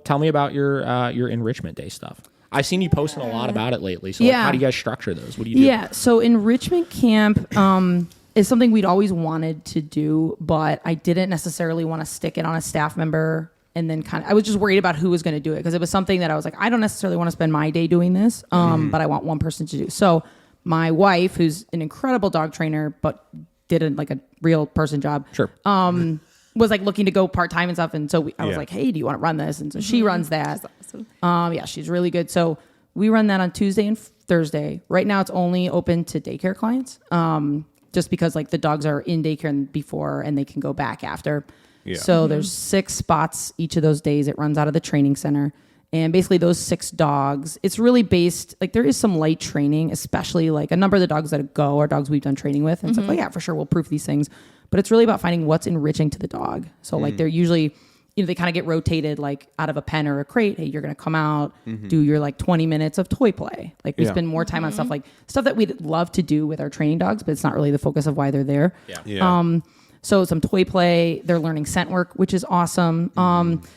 tell me about your enrichment day stuff. I've seen you posting a lot about it lately. So how do you guys structure those? What do you do? Yeah. So enrichment camp is something we'd always wanted to do, but I didn't necessarily want to stick it on a staff member. And then I was just worried about who was going to do it because it was something that I was like, I don't necessarily want to spend my day doing this, but I want one person to do. So my wife, who's an incredible dog trainer, but did a real person job. Sure. Was like looking to go part-time and stuff. And so I was like, hey, do you want to run this? And so she runs that. She's awesome. Yeah, she's really good. So we run that on Tuesday and Thursday. Right now it's only open to daycare clients. Just because like the dogs are in daycare before and they can go back after. Yeah. So there's 6 spots each of those days. It runs out of the training center. And basically those 6 dogs, it's really based, like there is some light training, especially like a number of the dogs that go are dogs we've done training with. And it's like, oh yeah, for sure, we'll proof these things. But it's really about finding what's enriching to the dog. So like they're usually, they kind of get rotated like out of a pen or a crate. Hey, you're going to come out, do your like 20 minutes of toy play. Like we spend more time on stuff that we'd love to do with our training dogs, but it's not really the focus of why they're there. Yeah. So some toy play, they're learning scent work, which is awesome.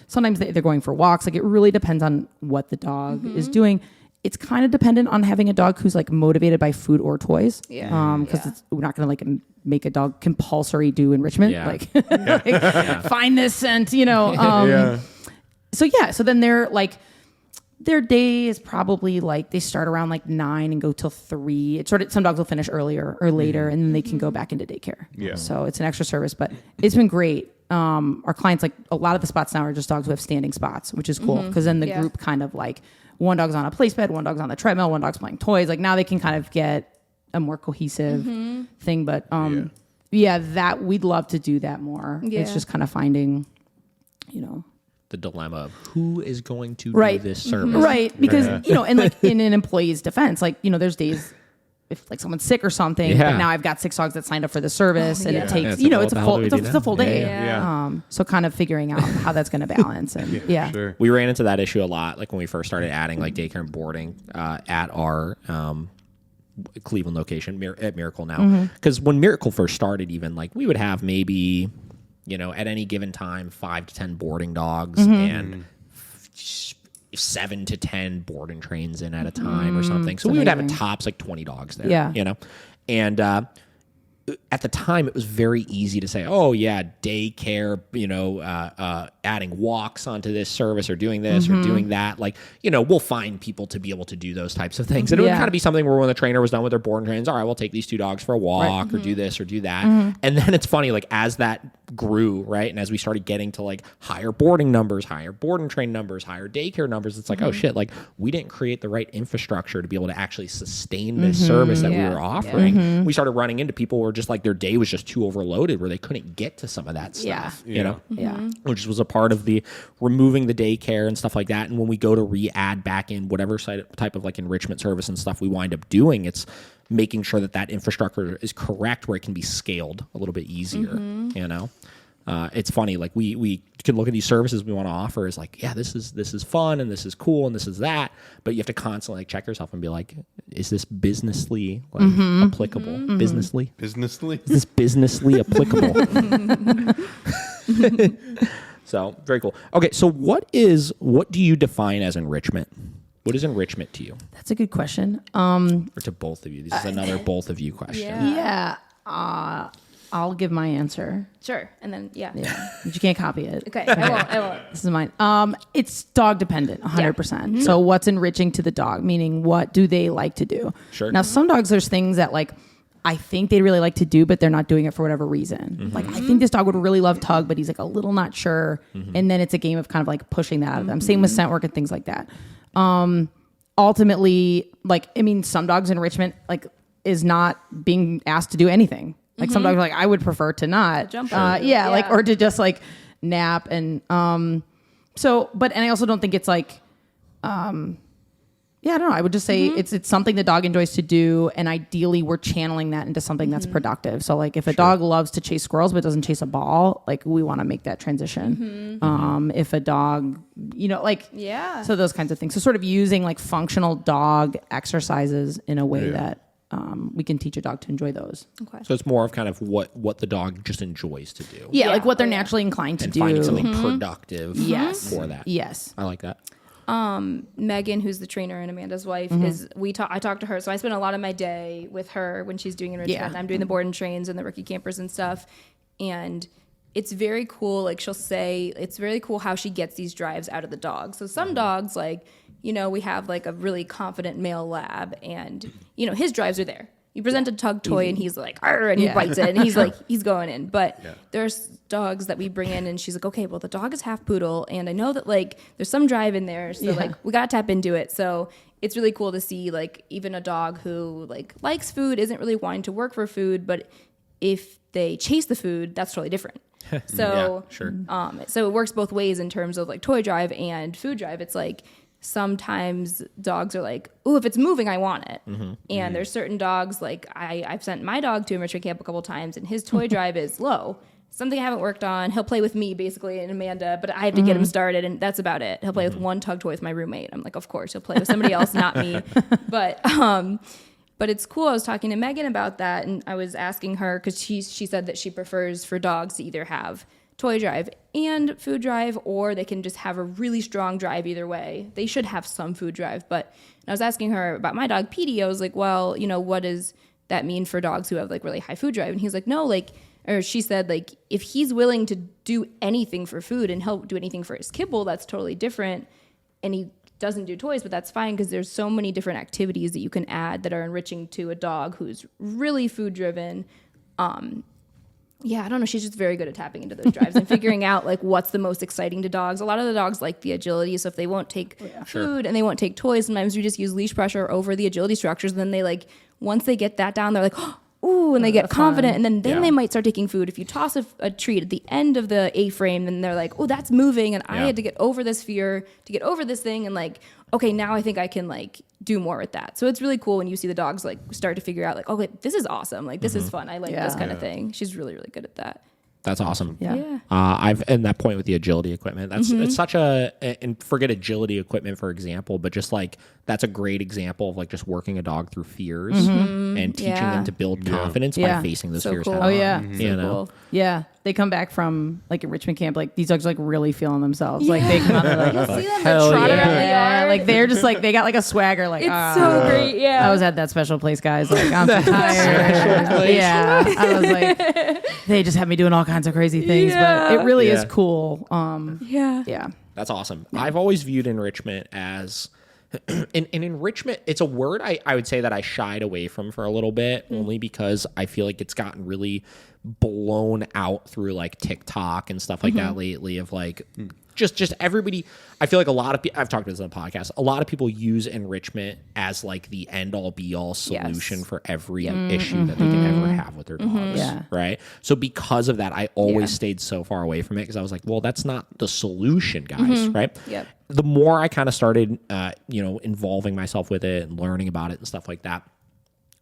Sometimes they're going for walks. Like it really depends on what the dog is doing. It's kind of dependent on having a dog who's like motivated by food or toys. Yeah. Because we're not going to like make a dog compulsory do enrichment. Yeah. Like find this scent, So yeah. So then they're like, their day is probably like they start around like 9 and go till 3. Some dogs will finish earlier or later, and then they can go back into daycare. Yeah. So it's an extra service, but it's been great. Our clients, like a lot of the spots now are just dogs who have standing spots, which is cool because then the group kind of like one dog's on a place bed, one dog's on the treadmill, one dog's playing toys. Like now they can kind of get a more cohesive thing. But that we'd love to do that more. Yeah. It's just kind of finding, the dilemma of who is going to do this service. Right. Because, and like in an employee's defense, like, there's days if like someone's sick or something, but now I've got 6 dogs that signed up for the service and it takes, it's a full day. Yeah. So kind of figuring out how that's going to balance. And Sure. We ran into that issue a lot. Like when we first started adding like daycare and boarding at our Cleveland location at Miracle now. Because when Miracle first started, even like we would have maybe, at any given time, 5 to 10 boarding dogs and 7 to 10 boarding trains in at a time or something. So we would have a tops like 20 dogs there. Yeah. And at the time, it was very easy to say, oh, yeah, daycare, adding walks onto this service or doing this or doing that. Like, we'll find people to be able to do those types of things. And it would kind of be something where when the trainer was done with their boarding trains, all right, we'll take these 2 dogs for a walk or do this or do that. And then it's funny, like as that grew, right? And as we started getting to like higher boarding numbers, higher boarding train numbers, higher daycare numbers, it's like, oh shit, like we didn't create the right infrastructure to be able to actually sustain this service that we were offering. We started running into people who were just like their day was just too overloaded where they couldn't get to some of that stuff, which was a part of the removing the daycare and stuff like that. And when we go to re-add back in whatever type of like enrichment service and stuff we wind up doing, it's making sure that infrastructure is correct where it can be scaled a little bit easier, It's funny, like we can look at these services we want to offer as like, yeah, this is fun and this is cool and this is that, but you have to constantly like check yourself and be like, is this businessly like applicable? Businessly? Is this businessly applicable? So very cool. Okay, so what do you define as enrichment? What is enrichment to you? That's a good question. Or to both of you. This is another both of you question. Yeah. I'll give my answer. Sure. And then, But you can't copy it. Okay. I won't. This is mine. It's dog dependent, 100%. So what's enriching to the dog? Meaning what do they like to do? Sure. Now, some dogs, there's things that like, I think they'd really like to do, but they're not doing it for whatever reason. Like, I think this dog would really love tug, but he's like a little not sure. And then it's a game of kind of like pushing that out of them. Same with scent work and things like that. Ultimately, like, I mean, some dogs enrichment, like, is not being asked to do anything. Like some dogs are like, I would prefer to not jump. Like, or to just like nap. And, and I also don't think it's like, I don't know. I would just say it's something the dog enjoys to do. And ideally we're channeling that into something that's productive. So like if a dog loves to chase squirrels, but doesn't chase a ball, like we want to make that transition. If a dog, so those kinds of things. So sort of using like functional dog exercises in a way that we can teach a dog to enjoy those. Okay. So it's more of kind of what the dog just enjoys to do. Yeah, Yeah. like what they're Oh, yeah. naturally inclined to And do. finding something productive Yes. for that. Yes. I like that. Megan, who's the trainer and Amanda's wife, I talk to her. So I spend a lot of my day with her when she's doing enrichment. Yeah. And I'm doing the board and trains and the rookie campers and stuff. And it's very cool. Like she'll say, it's really cool how she gets these drives out of the dog. So some dogs, like, we have like a really confident male lab and, his drives are there. You present a tug toy and he's like, "Arr," and he bites it and he's like, he's going in. But there's dogs that we bring in and she's like, okay, well, the dog is half poodle. And I know that like there's some drive in there. So like we got to tap into it. So it's really cool to see like even a dog who like likes food, isn't really wanting to work for food. But if they chase the food, that's totally different. So, sure. So it works both ways in terms of like toy drive and food drive. It's like, sometimes dogs are like, "Ooh, if it's moving, I want it." And there's certain dogs, like I've sent my dog to enrichment camp a couple times, and his toy drive is low. Something I haven't worked on. He'll play with me basically and Amanda, but I have to get him started, and that's about it. He'll play with one tug toy with my roommate. I'm like, of course, he'll play with somebody else, not me. But it's cool. I was talking to Megan about that, and I was asking her because she said that she prefers for dogs to either have toy drive and food drive, or they can just have a really strong drive either way. They should have some food drive. But I was asking her about my dog, Petey. I was like, well, what does that mean for dogs who have like really high food drive? And he's like, no, like, or she said, like, if he's willing to do anything for food and he'll do anything for his kibble, that's totally different. And he doesn't do toys, but that's fine because there's so many different activities that you can add that are enriching to a dog who's really food driven. Yeah, I don't know. She's just very good at tapping into those drives and figuring out like what's the most exciting to dogs. A lot of the dogs like the agility, so if they won't take food and they won't take toys, sometimes we just use leash pressure over the agility structures. And then they like once they get that down, they're like, ooh, and they get confident, and then they might start taking food. If you toss a treat at the end of the A-frame, then they're like, oh, that's moving, and I had to get over this fear to get over this thing, and like, okay, now I think I can like do more with that. So it's really cool when you see the dogs like start to figure out like, okay, this is awesome, like this is fun. I like this kind of thing. She's really, really good at that. That's awesome. Yeah. I've in that point with the agility equipment. That's it's such and forget agility equipment for example, but just like that's a great example of like just working a dog through fears and teaching them to build confidence by facing those fears. Cool. Head Oh on, yeah. you know. Cool. Yeah. They come back from like enrichment camp, like these dogs are like really feeling themselves. Like they come out and they're like, See them hell trot around the yeah, yard. like they're just like they got like a swagger. Like It's so great. Yeah. I was at that special place, guys. Like I'm so tired. Yeah, I was like, they just have me doing all kinds of crazy things, but it really is cool. Yeah. That's awesome. I've always viewed enrichment as in enrichment. It's a word I would say that I shied away from for a little bit, only because I feel like it's gotten really blown out through like TikTok and stuff like that lately of like just everybody. I feel like a lot of people, I've talked about this on the podcast, a lot of people use enrichment as like the end all be all solution for every issue that they can ever have with their dogs. Yeah. Right. So because of that, I always stayed so far away from it because I was like, well, that's not the solution, guys. Right. Yep. The more I kind of started, involving myself with it and learning about it and stuff like that,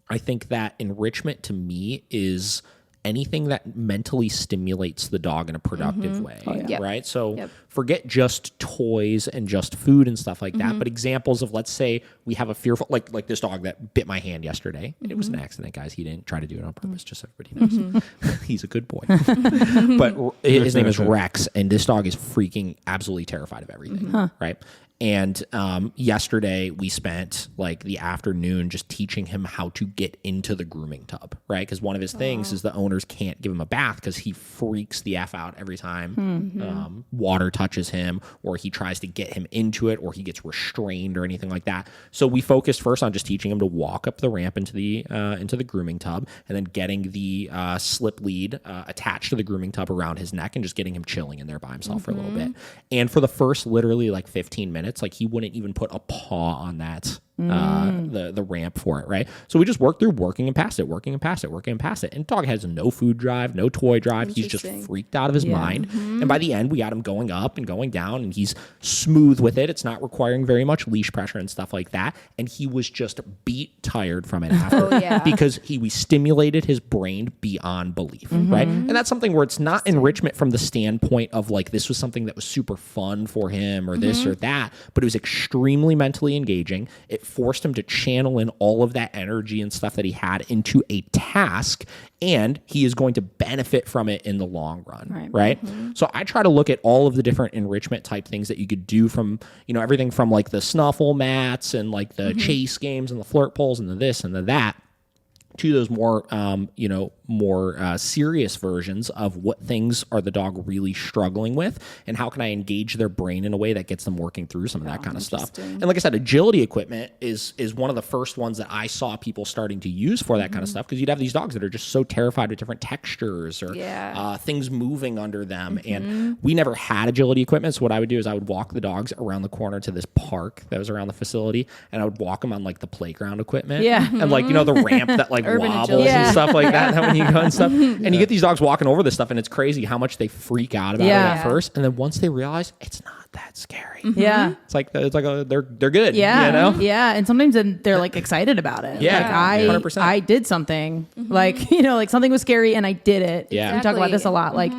I think that enrichment to me is anything that mentally stimulates the dog in a productive way, Yep. right? So Yep. forget just toys and just food and stuff like that, but examples of, let's say we have a fearful, like this dog that bit my hand yesterday. And it was an accident, guys. He didn't try to do it on purpose, just so everybody knows. He's a good boy. But his name is Rex, and this dog is freaking absolutely terrified of everything, right? And yesterday we spent like the afternoon just teaching him how to get into the grooming tub, right? Because one of his things is the owners can't give him a bath because he freaks the F out every time water touches him, or he tries to get him into it, or he gets restrained or anything like that. So we focused first on just teaching him to walk up the ramp into the grooming tub, and then getting the slip lead attached to the grooming tub around his neck and just getting him chilling in there by himself for a little bit. And for the first literally like 15 minutes, like he wouldn't even put a paw on that the ramp for it, right? So we just worked through working and past it. And dog has no food drive, no toy drive. He's just freaked out of his mind. And by the end, we got him going up and going down, and he's smooth with it. It's not requiring very much leash pressure and stuff like that. And he was just beat tired from it after because we stimulated his brain beyond belief, right? And that's something where it's not enrichment from the standpoint of like this was something that was super fun for him or this or that, but it was extremely mentally engaging. It forced him to channel in all of that energy and stuff that he had into a task, and he is going to benefit from it in the long run, right? So I try to look at all of the different enrichment type things that you could do, from, you know, everything from like the snuffle mats and like the chase games and the flirt poles and the this and the that, to those more, more serious versions of what things are the dog really struggling with, and how can I engage their brain in a way that gets them working through some of that kind of stuff. And like I said, agility equipment is one of the first ones that I saw people starting to use for that kind of stuff, because you'd have these dogs that are just so terrified with different textures or things moving under them. And we never had agility equipment. So what I would do is I would walk the dogs around the corner to this park that was around the facility, and I would walk them on like the playground equipment. And like, you know, the ramp that like wobbles and stuff like that when you go and stuff. And you get these dogs walking over this stuff, and it's crazy how much they freak out about it at first. And then once they realize it's not that scary. It's like they're good. You know? And sometimes then they're like excited about it. Like 100%. I did something like, you know, like something was scary and I did it. We talk about this a lot. Like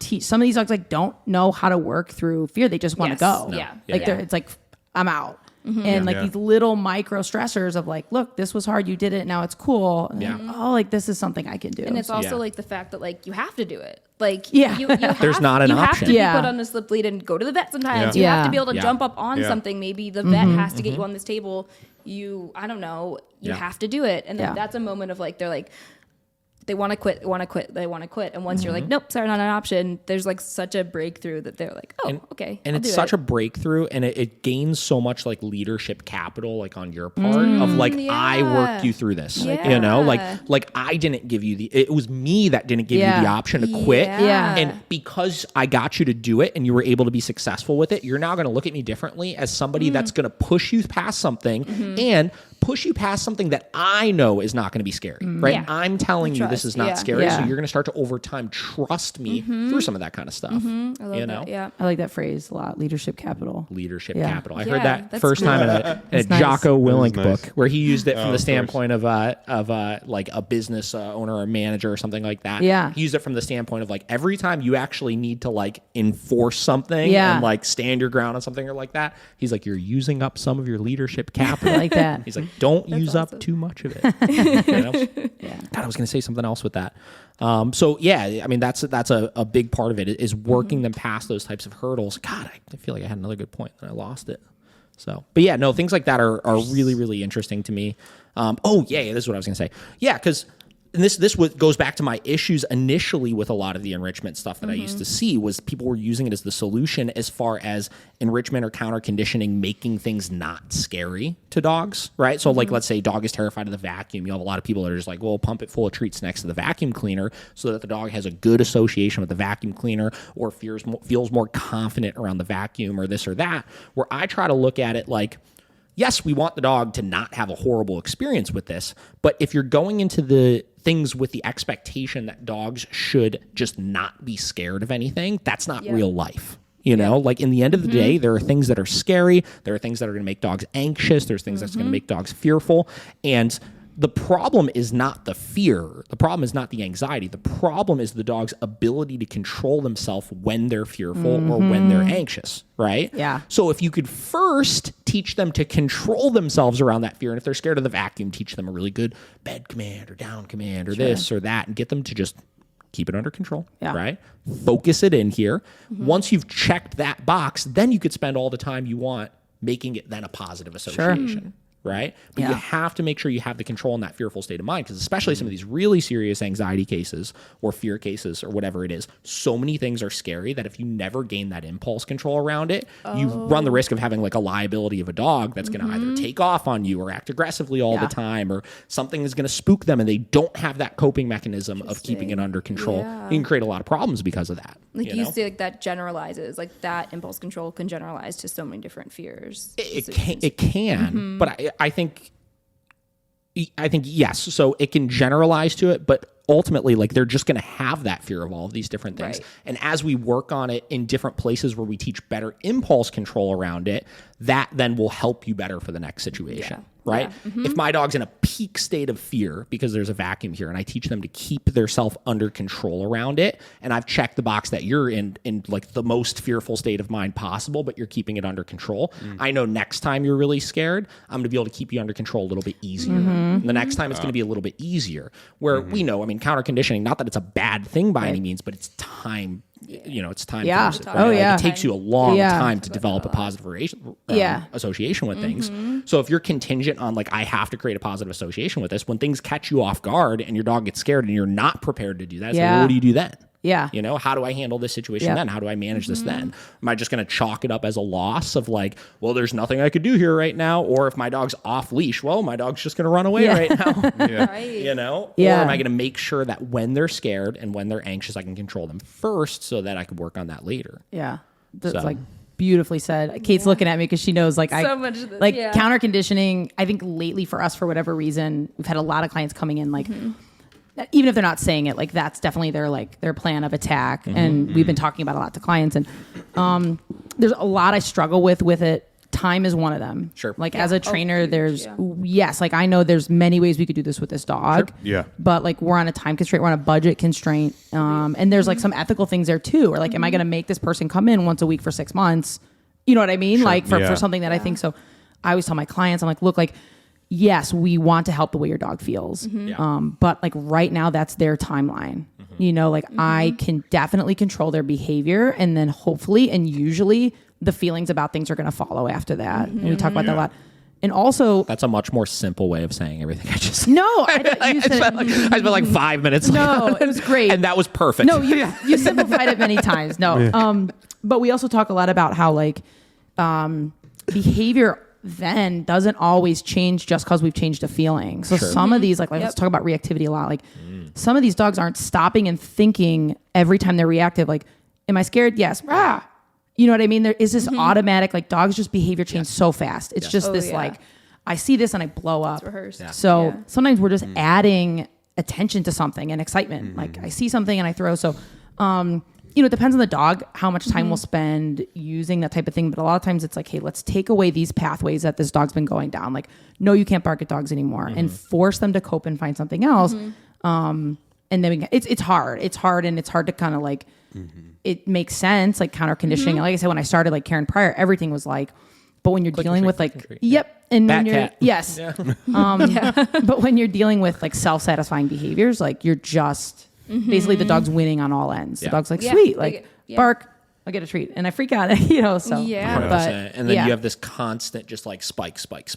some of these dogs like don't know how to work through fear. They just want to go. It's like, I'm out. And like these little micro stressors of like, look, this was hard, you did it, now it's cool. And oh, like this is something I can do. And it's also like the fact that like you have to do it. Like there's not an option. You have to be put on a slip lead and go to the vet sometimes. You have to be able to jump up on something. Maybe the vet has to get you on this table. I don't know. You have to do it. And then that's a moment of like, they're like, they want to quit, they want to quit. And once you're like, nope, sorry, not an option, there's like such a breakthrough that they're like, oh, okay. And it's such a breakthrough, and it gains so much like leadership capital, like on your part of like, I worked you through this, you know, like I didn't give you it was me that didn't give you the option to quit. And because I got you to do it and you were able to be successful with it, you're now going to look at me differently as somebody that's going to push you past something and push you past something that I know is not going to be scary, right? I'm telling you this is not scary, so you're going to start to over time trust me through some of that kind of stuff. I love that. I like that phrase a lot. Leadership capital. Leadership capital. I heard that first time in a Jocko Willink book, where he used it from the standpoint of like a business owner or manager or something like that. He used it from the standpoint of like, every time you actually need to like enforce something and like stand your ground on something or like that, he's like, you're using up some of your leadership capital. I like that. He's like, don't use up too much of it. You know? God, I was going to say something else with that. So yeah, I mean, that's a big part of it, is working them past those types of hurdles. God, I feel like I had another good point and I lost it. So, but yeah, no, things like that are really, really interesting to me. This is what I was going to say. Yeah, because this goes back to my issues initially with a lot of the enrichment stuff that I used to see, was people were using it as the solution as far as enrichment or counter conditioning, making things not scary to dogs, right? So like, let's say dog is terrified of the vacuum. You have a lot of people that are just like, well, pump it full of treats next to the vacuum cleaner so that the dog has a good association with the vacuum cleaner, or feels more confident around the vacuum or this or that, where I try to look at it like, yes, we want the dog to not have a horrible experience with this, but if you're going into the things with the expectation that dogs should just not be scared of anything, that's not real life. You know, like in the end of the day, there are things that are scary. There are things that are going to make dogs anxious. There's things that's going to make dogs fearful. And the problem is not the fear. The problem is not the anxiety. The problem is the dog's ability to control themselves when they're fearful or when they're anxious, right? Yeah. So if you could first teach them to control themselves around that fear, and if they're scared of the vacuum, teach them a really good bed command or down command or this or that, and get them to just keep it under control, right? Focus it in here. Once you've checked that box, then you could spend all the time you want making it then a positive association. Right? But you have to make sure you have the control in that fearful state of mind, because especially some of these really serious anxiety cases or fear cases or whatever it is, so many things are scary that if you never gain that impulse control around it, you run the risk of having like a liability of a dog that's going to either take off on you or act aggressively all the time, or something is going to spook them and they don't have that coping mechanism of keeping it under control. You can create a lot of problems because of that. Like you say, like that generalizes, like that impulse control can generalize to so many different fears. It can, but I think yes. So it can generalize to it, but ultimately, like, they're just going to have that fear of all of these different things. Right. And as we work on it in different places where we teach better impulse control around it, that then will help you better for the next situation. right? If my dog's in a peak state of fear because there's a vacuum here, and I teach them to keep their self under control around it, and I've checked the box that you're in like the most fearful state of mind possible, but you're keeping it under control. I know next time you're really scared, I'm going to be able to keep you under control a little bit easier. The next time it's going to be a little bit easier. Where we know, I mean, counter conditioning, not that it's a bad thing by any means, but it's time. It's time. Yeah. Right? Oh, yeah. Like, it takes you a long Yeah. time to develop a positive association with things. So if you're contingent on like, I have to create a positive association with this, when things catch you off guard and your dog gets scared and you're not prepared to do that, it's like, well, what do you do then? Yeah. How do I handle this situation then? How do I manage this then? Am I just going to chalk it up as a loss of like, well, there's nothing I could do here right now? Or if my dog's off leash, well, my dog's just going to run away right now. Right. Or am I going to make sure that when they're scared and when they're anxious, I can control them first so that I can work on that later? Yeah. That's like beautifully said. Kate's looking at me because she knows like So much of this, like counter conditioning. I think lately for us, for whatever reason, we've had a lot of clients coming in like, even if they're not saying it, like that's definitely their plan of attack. And we've been talking about a lot to clients, and there's a lot I struggle with it. Time is one of them. Sure. Like as a trainer, there's like I know there's many ways we could do this with this dog. Sure. Yeah. But like we're on a time constraint, we're on a budget constraint. And there's like some ethical things there too. Or like, am I going to make this person come in once a week for 6 months? You know what I mean? Like for something that I think so. I always tell my clients, I'm like, look, like, yes, we want to help the way your dog feels. But like right now, that's their timeline. Like I can definitely control their behavior, and then hopefully and usually the feelings about things are going to follow after that. And we talk about that a lot. And also, that's a much more simple way of saying everything I just said. No, I spent like 5 minutes. No, it was great. And that was perfect. No, you simplified it many times. No. But we also talk a lot about how like behavior then doesn't always change just because we've changed a feeling. So some of these, like let's talk about reactivity a lot. Like some of these dogs aren't stopping and thinking every time they're reactive. Like, am I scared? Yes. Rah. You know what I mean? There is this automatic, like dogs just behavior change so fast. It's just this like, I see this and I blow up. It's rehearsed. Yeah. So sometimes we're just adding attention to something and excitement. Like I see something and I throw. So, it depends on the dog, how much time we'll spend using that type of thing. But a lot of times it's like, hey, let's take away these pathways that this dog's been going down. Like, no, you can't bark at dogs anymore, and force them to cope and find something else. And then it's hard. It's hard, and it's hard to kind of like, it makes sense, like counter conditioning. Like I said, when I started like Karen Pryor, everything was like, but when you're dealing with like, and Bat when you're, cat. yes. But when you're dealing with like self-satisfying behaviors, like you're just, basically the dog's winning on all ends. The dog's like, sweet, like bark, I'll get a treat. And I freak out, so. But, and then you have this constant just like spike, like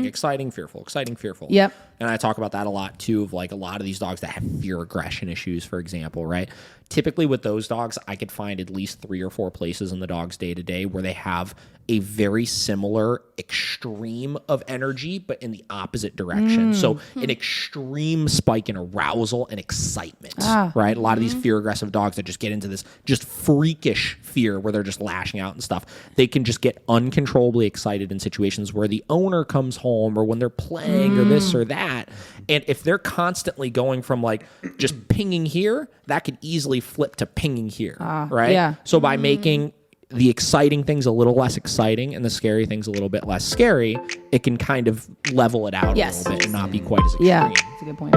exciting, fearful. Yep. And I talk about that a lot too, of like a lot of these dogs that have fear aggression issues, for example, right? Typically with those dogs, I could find at least 3 or 4 places in the dog's day to day where they have a very similar extreme of energy, but in the opposite direction. So an extreme spike in arousal and excitement, right? A lot of these fear aggressive dogs that just get into this just freakish fear where they're just lashing out and stuff. They can just get uncontrollably excited in situations where the owner comes home or when they're playing or this or that. And if they're constantly going from like just pinging here, that could easily flip to pinging here, right? Yeah. So by making the exciting things a little less exciting and the scary things a little bit less scary, it can kind of level it out a little bit and not be quite as extreme. Yeah, that's a good point.